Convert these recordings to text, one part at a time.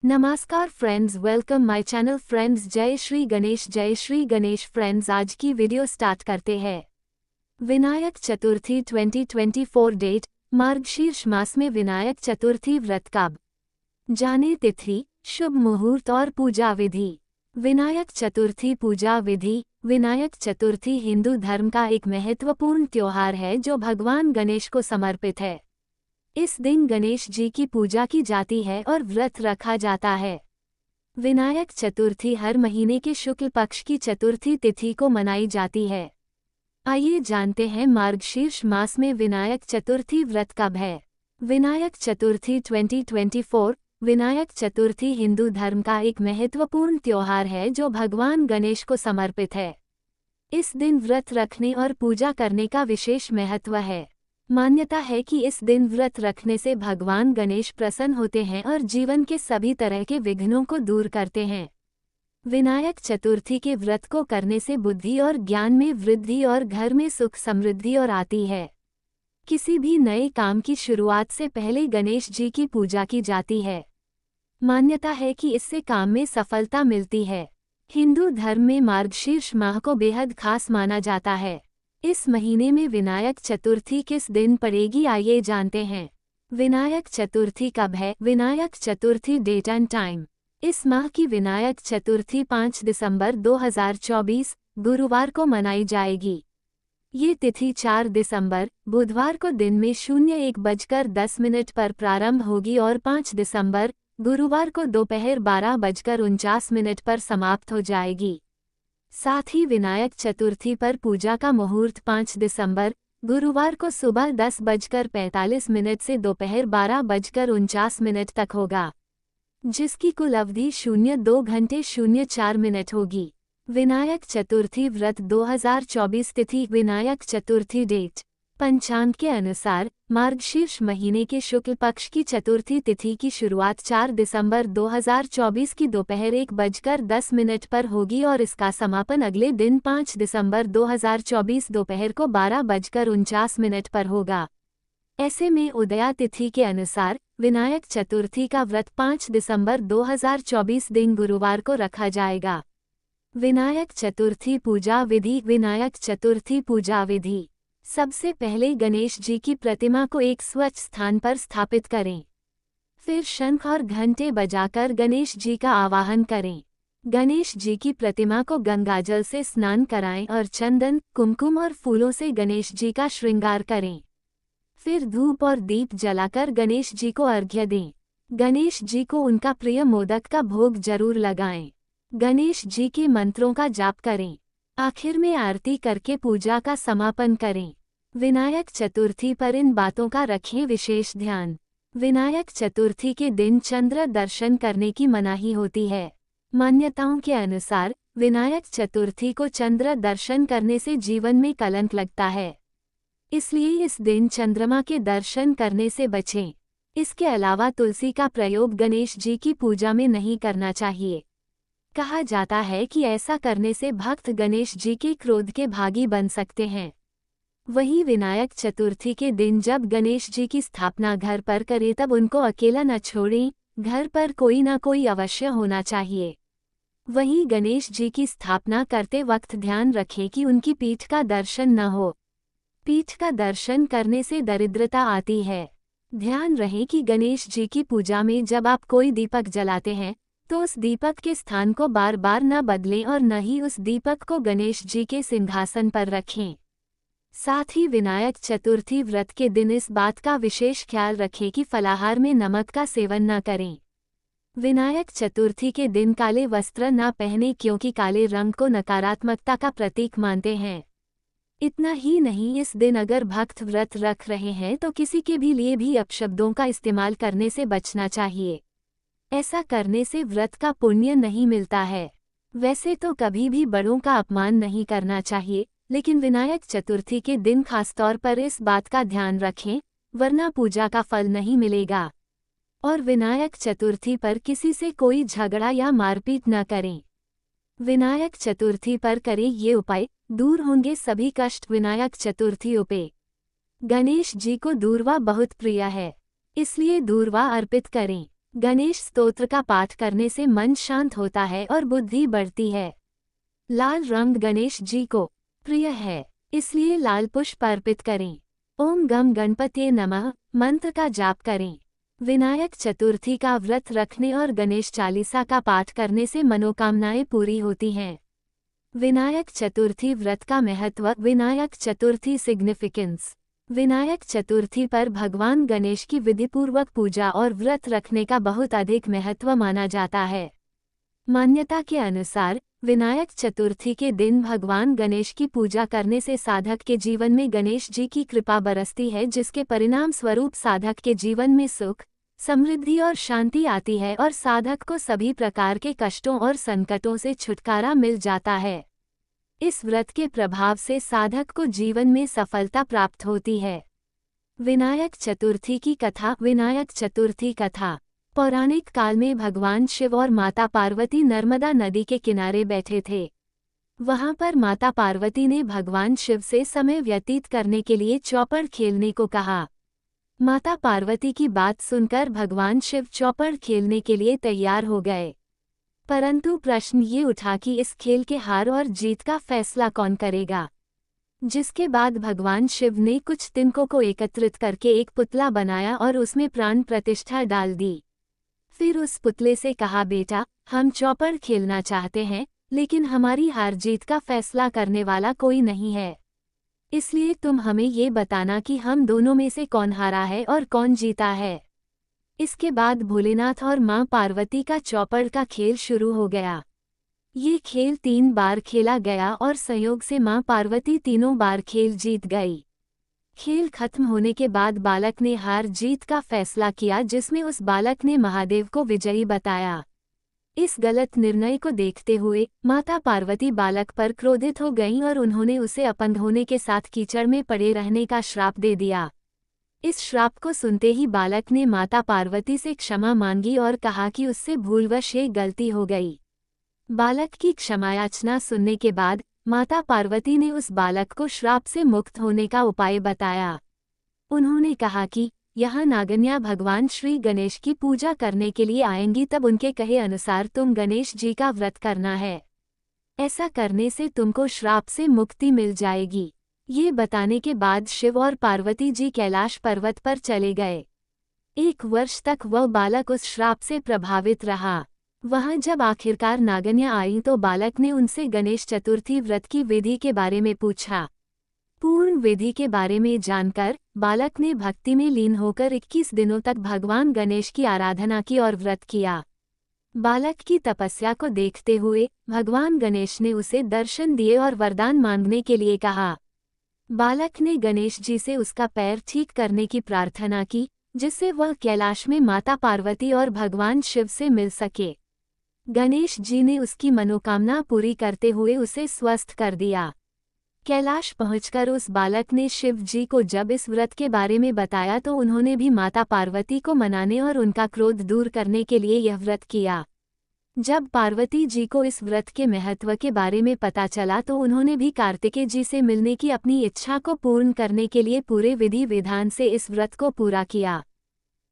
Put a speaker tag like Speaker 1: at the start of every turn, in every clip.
Speaker 1: नमस्कार friends, welcome my channel friends. जय Shri Ganesh friends. आज की वीडियो स्टार्ट करते हैं। विनायक चतुर्थी 2024 डेट। मार्गशीर्ष मास में विनायक चतुर्थी व्रत कब? जाने तिथि, शुभ मुहूर्त और पूजा विधि। विनायक चतुर्थी पूजा विधि। विनायक चतुर्थी हिंदू धर्म का एक महत्वपूर्ण त्योहार है जो भगवान गणेश को समर्पित है। इस दिन गणेश जी की पूजा की जाती है और व्रत रखा जाता है। विनायक चतुर्थी हर महीने के शुक्ल पक्ष की चतुर्थी तिथि को मनाई जाती है। आइए जानते हैं मार्गशीर्ष मास में विनायक चतुर्थी व्रत कब है। विनायक चतुर्थी 2024। विनायक चतुर्थी हिंदू धर्म का एक महत्वपूर्ण त्योहार है जो भगवान गणेश को समर्पित है। इस दिन व्रत रखने और पूजा करने का विशेष महत्व है। मान्यता है कि इस दिन व्रत रखने से भगवान गणेश प्रसन्न होते हैं और जीवन के सभी तरह के विघ्नों को दूर करते हैं। विनायक चतुर्थी के व्रत को करने से बुद्धि और ज्ञान में वृद्धि और घर में सुख समृद्धि और आती है। किसी भी नए काम की शुरुआत से पहले गणेश जी की पूजा की जाती है। मान्यता है कि इससे काम में सफलता मिलती है। हिंदू धर्म में मार्गशीर्ष माह को बेहद खास माना जाता है। इस महीने में विनायक चतुर्थी किस दिन पड़ेगी, आइए जानते हैं। विनायक चतुर्थी कब है? विनायक चतुर्थी डेट एंड टाइम। इस माह की विनायक चतुर्थी 5 दिसंबर 2024 गुरुवार को मनाई जाएगी। ये तिथि 4 दिसंबर बुधवार को दिन में 01:10 पर प्रारंभ होगी और 5 दिसंबर गुरुवार को दोपहर 12:49 पर समाप्त हो जाएगी। साथ ही विनायक चतुर्थी पर पूजा का मुहूर्त 5 दिसंबर गुरुवार को सुबह 10:45 से दोपहर 12:49 तक होगा, जिसकी कुल अवधि 02 घंटे 04 मिनट होगी। विनायक चतुर्थी व्रत 2024 तिथि। विनायक चतुर्थी डेट। पंचांग के अनुसार मार्गशीर्ष महीने के शुक्ल पक्ष की चतुर्थी तिथि की शुरुआत 4 दिसंबर 2024 की दोपहर 1:10 पर होगी और इसका समापन अगले दिन 5 दिसंबर 2024 दोपहर को 12:49 पर होगा। ऐसे में उदया तिथि के अनुसार विनायक चतुर्थी का व्रत 5 दिसंबर 2024 दिन गुरुवार को रखा जाएगा। विनायक चतुर्थी पूजा विधि। विनायक चतुर्थी पूजा विधि। सबसे पहले गणेश जी की प्रतिमा को एक स्वच्छ स्थान पर स्थापित करें। फिर शंख और घंटे बजाकर गणेश जी का आवाहन करें। गणेश जी की प्रतिमा को गंगाजल से स्नान कराएं और चंदन, कुमकुम और फूलों से गणेश जी का श्रृंगार करें। फिर धूप और दीप जलाकर गणेश जी को अर्घ्य दें। गणेश जी को उनका प्रिय मोदक का भोग जरूर लगाएं। गणेश जी के मंत्रों का जाप करें। आखिर में आरती करके पूजा का समापन करें। विनायक चतुर्थी पर इन बातों का रखें विशेष ध्यान। विनायक चतुर्थी के दिन चंद्र दर्शन करने की मनाही होती है। मान्यताओं के अनुसार विनायक चतुर्थी को चंद्र दर्शन करने से जीवन में कलंक लगता है, इसलिए इस दिन चंद्रमा के दर्शन करने से बचें। इसके अलावा तुलसी का प्रयोग गणेश जी की पूजा में नहीं करना चाहिए। कहा जाता है कि ऐसा करने से भक्त गणेश जी के क्रोध के भागी बन सकते हैं। वहीं विनायक चतुर्थी के दिन जब गणेश जी की स्थापना घर पर करें तब उनको अकेला न छोड़ें, घर पर कोई न कोई अवश्य होना चाहिए। वहीं गणेश जी की स्थापना करते वक्त ध्यान रखें कि उनकी पीठ का दर्शन न हो। पीठ का दर्शन करने से दरिद्रता आती है। ध्यान रहे कि गणेश जी की पूजा में जब आप कोई दीपक जलाते हैं तो उस दीपक के स्थान को बार बार न बदलें और न ही उस दीपक को गणेश जी के सिंहासन पर रखें। साथ ही विनायक चतुर्थी व्रत के दिन इस बात का विशेष ख्याल रखें कि फलाहार में नमक का सेवन न करें। विनायक चतुर्थी के दिन काले वस्त्र न पहने क्योंकि काले रंग को नकारात्मकता का प्रतीक मानते हैं। इतना ही नहीं, इस दिन अगर भक्त व्रत रख रहे हैं तो किसी के भी लिए भी अपशब्दों का इस्तेमाल करने से बचना चाहिए। ऐसा करने से व्रत का पुण्य नहीं मिलता है। वैसे तो कभी भी बड़ों का अपमान नहीं करना चाहिए, लेकिन विनायक चतुर्थी के दिन खासतौर पर इस बात का ध्यान रखें, वरना पूजा का फल नहीं मिलेगा। और विनायक चतुर्थी पर किसी से कोई झगड़ा या मारपीट न करें। विनायक चतुर्थी पर करें ये उपाय, दूर होंगे सभी कष्ट। विनायक चतुर्थी उपाय। गणेश जी को दूर्वा बहुत प्रिय है, इसलिए दूर्वा अर्पित करें। गणेश स्तोत्र का पाठ करने से मन शांत होता है और बुद्धि बढ़ती है। लाल रंग गणेश जी को प्रिय है, इसलिए लाल पुष्प अर्पित करें। ओम गम गणपतये नमः मंत्र का जाप करें। विनायक चतुर्थी का व्रत रखने और गणेश चालीसा का पाठ करने से मनोकामनाएं पूरी होती हैं। विनायक चतुर्थी व्रत का महत्व। विनायक चतुर्थी सिग्निफिकेंस। विनायक चतुर्थी पर भगवान गणेश की विधिपूर्वक पूजा और व्रत रखने का बहुत अधिक महत्व माना जाता है। मान्यता के अनुसार विनायक चतुर्थी के दिन भगवान गणेश की पूजा करने से साधक के जीवन में गणेश जी की कृपा बरसती है, जिसके परिणाम स्वरूप साधक के जीवन में सुख, समृद्धि और शांति आती है और साधक को सभी प्रकार के कष्टों और संकटों से छुटकारा मिल जाता है। इस व्रत के प्रभाव से साधक को जीवन में सफलता प्राप्त होती है। विनायक चतुर्थी की कथा। विनायक चतुर्थी कथा। पौराणिक काल में भगवान शिव और माता पार्वती नर्मदा नदी के किनारे बैठे थे। वहां पर माता पार्वती ने भगवान शिव से समय व्यतीत करने के लिए चौपड़ खेलने को कहा। माता पार्वती की बात सुनकर भगवान शिव चौपड़ खेलने के लिए तैयार हो गए, परंतु प्रश्न ये उठा कि इस खेल के हार और जीत का फैसला कौन करेगा। जिसके बाद भगवान शिव ने कुछ तिनकों को एकत्रित करके एक पुतला बनाया और उसमें प्राण प्रतिष्ठा डाल दी। फिर उस पुतले से कहा, बेटा, हम चौपड़ खेलना चाहते हैं, लेकिन हमारी हार जीत का फैसला करने वाला कोई नहीं है, इसलिए तुम हमें ये बताना कि हम दोनों में से कौन हारा है और कौन जीता है। इसके बाद भोलेनाथ और मां पार्वती का चौपड़ का खेल शुरू हो गया। ये खेल 3 बार खेला गया और संयोग से मां पार्वती तीनों बार खेल जीत गई। खेल खत्म होने के बाद बालक ने हार जीत का फैसला किया, जिसमें उस बालक ने महादेव को विजयी बताया। इस गलत निर्णय को देखते हुए माता पार्वती बालक पर क्रोधित हो गईं और उन्होंने उसे अपंग होने के साथ कीचड़ में पड़े रहने का श्राप दे दिया। इस श्राप को सुनते ही बालक ने माता पार्वती से क्षमा मांगी और कहा कि उससे भूलवश ये गलती हो गई। बालक की क्षमायाचना सुनने के बाद माता पार्वती ने उस बालक को श्राप से मुक्त होने का उपाय बताया। उन्होंने कहा कि यहाँ नागन्या भगवान श्री गणेश की पूजा करने के लिए आएंगी, तब उनके कहे अनुसार तुम गणेश जी का व्रत करना है। ऐसा करने से तुमको श्राप से मुक्ति मिल जाएगी। ये बताने के बाद शिव और पार्वती जी कैलाश पर्वत पर चले गए। 1 वर्ष तक वह बालक उस श्राप से प्रभावित रहा। वहां जब आखिरकार नागन्या आई तो बालक ने उनसे गणेश चतुर्थी व्रत की विधि के बारे में पूछा। पूर्ण विधि के बारे में जानकर बालक ने भक्ति में लीन होकर 21 दिनों तक भगवान गणेश की आराधना की और व्रत किया। बालक की तपस्या को देखते हुए भगवान गणेश ने उसे दर्शन दिए और वरदान मांगने के लिए कहा। बालक ने गणेश जी से उसका पैर ठीक करने की प्रार्थना की, जिससे वह कैलाश में माता पार्वती और भगवान शिव से मिल सके। गणेश जी ने उसकी मनोकामना पूरी करते हुए उसे स्वस्थ कर दिया। कैलाश पहुंचकर उस बालक ने शिव जी को जब इस व्रत के बारे में बताया तो उन्होंने भी माता पार्वती को मनाने और उनका क्रोध दूर करने के लिए यह व्रत किया। जब पार्वती जी को इस व्रत के महत्व के बारे में पता चला तो उन्होंने भी कार्तिकेय जी से मिलने की अपनी इच्छा को पूर्ण करने के लिए पूरे विधि विधान से इस व्रत को पूरा किया।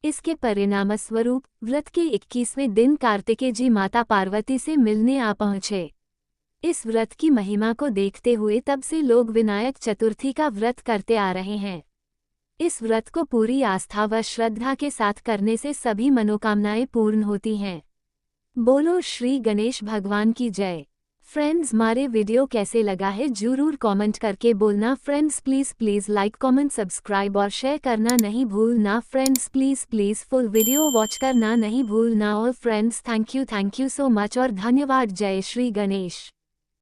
Speaker 1: इसके परिणामस्वरूप व्रत के 21वें दिन कार्तिकेय जी माता पार्वती से मिलने आ पहुँचे। इस व्रत की महिमा को देखते हुए तब से लोग विनायक चतुर्थी का व्रत करते आ रहे हैं। इस व्रत को पूरी आस्था व श्रद्धा के साथ करने से सभी मनोकामनाएं पूर्ण होती हैं। बोलो श्री गणेश भगवान की जय। फ्रेंड्स, हमारे वीडियो कैसे लगा है जरूर कमेंट करके बोलना। Friends please like comment subscribe और शेयर करना नहीं भूलना। Friends please full video watch करना नहीं भूलना। और friends thank you so much और धन्यवाद। जय श्री गणेश।